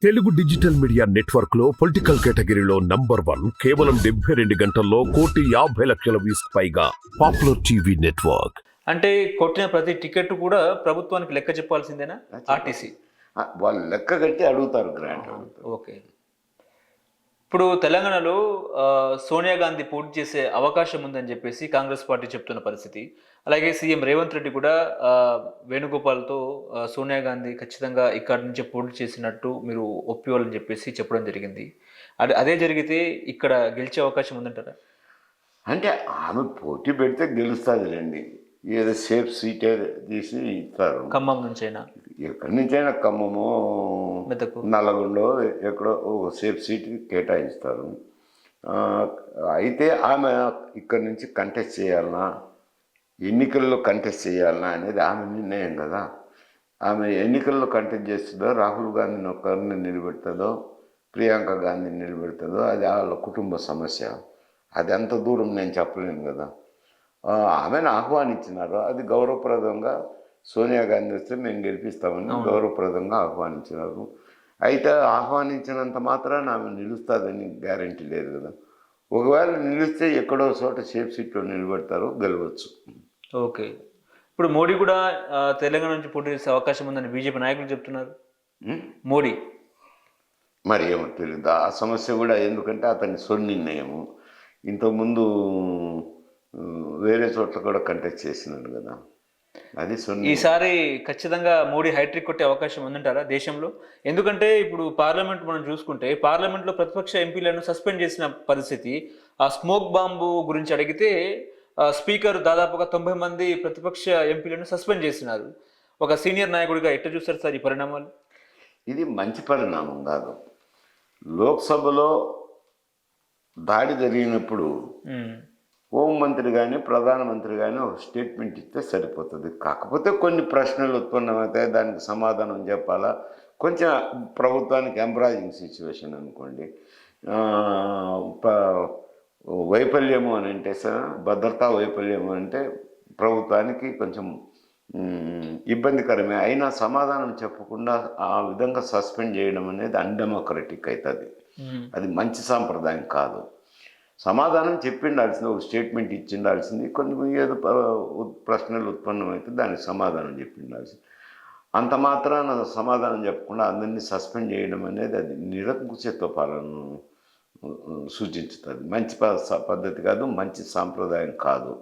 Telugu digital media network లో political కేటగిరీలో number 1 కేవలం 72 గంటల్లో 1,50,00,000 వ్యూస్ పైగా పాపులర్ టీవీ నెట్వర్క్. అంటే కొట్టిన ప్రతి టికెట్ కూడా ప్రభుత్వానికి లెక్క చెప్పాల్సిందేనా? ఆర్టీసీ వాళ్ళు లెక్క కట్టి అడుగుతారు, గ్రాంట్ అడుగుతారు. ఓకే. ఇప్పుడు తెలంగాణలో సోనియా గాంధీ పోటీ చేసే అవకాశం ఉందని చెప్పేసి కాంగ్రెస్ పార్టీ చెప్తున్న పరిస్థితి. అలాగే సీఎం రేవంత్ రెడ్డి కూడా వేణుగోపాల్తో సోనియా గాంధీ ఖచ్చితంగా ఇక్కడి నుంచే పోటీ చేసినట్టు మీరు ఒప్పుకోవాలని చెప్పేసి చెప్పడం జరిగింది. అదే జరిగితే ఇక్కడ గెలిచే అవకాశం ఉందంటారా? అంటే ఆమె పోటీ పెడితే గెలుస్తుందిలేండి. ఏదో సేఫ్ సీటే తీసి ఇస్తారు. ఖమ్మం నుంచైనా ఎక్కడి నుంచైనా ఖమ్మము, మెదకు, నల్లగొండో ఎక్కడో ఒక సేఫ్ సీట్ కేటాయిస్తారు. అయితే ఆమె ఇక్కడి నుంచి కంటెస్ట్ చేయాలన్నా, ఎన్నికల్లో కంటెస్ట్ చేయాలన్నా అనేది ఆమె నిర్ణయం కదా. ఆమె ఎన్నికల్లో కంటెస్ట్ చేస్తుందో, రాహుల్ గాంధీని ఒక్కరిని నిలబెడుతుందో, ప్రియాంక గాంధీని నిలబెడుతుందో అది వాళ్ళ కుటుంబ సమస్య. అది ఎంత దూరం నేను చెప్పలేను కదా. ఆమెను ఆహ్వానించినారు, అది గౌరవప్రదంగా సోనియా గాంధీ వస్తే మేము గెలిపిస్తామని గౌరవప్రదంగా ఆహ్వానించినారు. అయితే ఆహ్వానించినంత మాత్రాన ఆమె నిలుస్తుందని గ్యారంటీ లేదు కదా. ఒకవేళ నిలిస్తే ఎక్కడో చోట సేఫ్ సీట్లో నిలబెడతారు, గెలవచ్చు. ఓకే. ఇప్పుడు మోడీ కూడా తెలంగాణ నుంచి పోటీ చేసే అవకాశం ఉందని బీజేపీ నాయకులు చెప్తున్నారు. మోడీ మరి ఏమో తెలియదు ఆ సమస్య కూడా, ఎందుకంటే అతని నిర్ణయము. ఇంతకుముందు వేరే చోట్ల కూడా కంటెస్ట్ చేసినాడు కదా, అది ఈసారి ఖచ్చితంగా మోడీ హైట్రిక్ కొట్టే అవకాశం ఉందంటారా దేశంలో? ఎందుకంటే ఇప్పుడు పార్లమెంట్ మనం చూసుకుంటే పార్లమెంట్లో ప్రతిపక్ష ఎంపీలను సస్పెండ్ చేసిన పరిస్థితి. ఆ స్మోక్ బాంబు గురించి అడిగితే స్పీకర్ దాదాపుగా 90 మంది ప్రతిపక్ష ఎంపీలను సస్పెండ్ చేసినారు. ఒక సీనియర్ నాయకుడిగా ఎట్లా చూస్తారు సార్ ఈ పరిణామాలు? ఇది మంచి పరిణామం కాదు. లోక్సభలో దాడి జరిగినప్పుడు హోంమంత్రి కానీ ప్రధానమంత్రి కానీ ఒక స్టేట్మెంట్ ఇస్తే సరిపోతుంది. కాకపోతే కొన్ని ప్రశ్నలు ఉత్పన్నమవుతాయి, దానికి సమాధానం చెప్పాలా. కొంచెం ప్రభుత్వానికి ఎంబ్రాజింగ్ సిచ్యువేషన్ అనుకోండి, వైఫల్యము అని అంటే భద్రతా వైఫల్యము అంటే ప్రభుత్వానికి కొంచెం ఇబ్బందికరమే. అయినా సమాధానం చెప్పకుండా ఆ విధంగా సస్పెండ్ చేయడం అనేది అన్డెమోక్రటిక్ అవుతుంది. అది మంచి సాంప్రదాయం కాదు. సమాధానం చెప్పిండాల్సింది, ఒక స్టేట్మెంట్ ఇచ్చిండాల్సింది. కొన్ని ఏదో ప్రశ్నలు ఉత్పన్నమైతే దానికి సమాధానం చెప్పిండాల్సింది. అంత మాత్రాన సమాధానం చెప్పకుండా అందరినీ సస్పెండ్ చేయడం అనేది అది నిరంకుశత్వ పాలనను సూచించుతుంది. మంచి పద్ధతి కాదు, మంచి సాంప్రదాయం కాదు.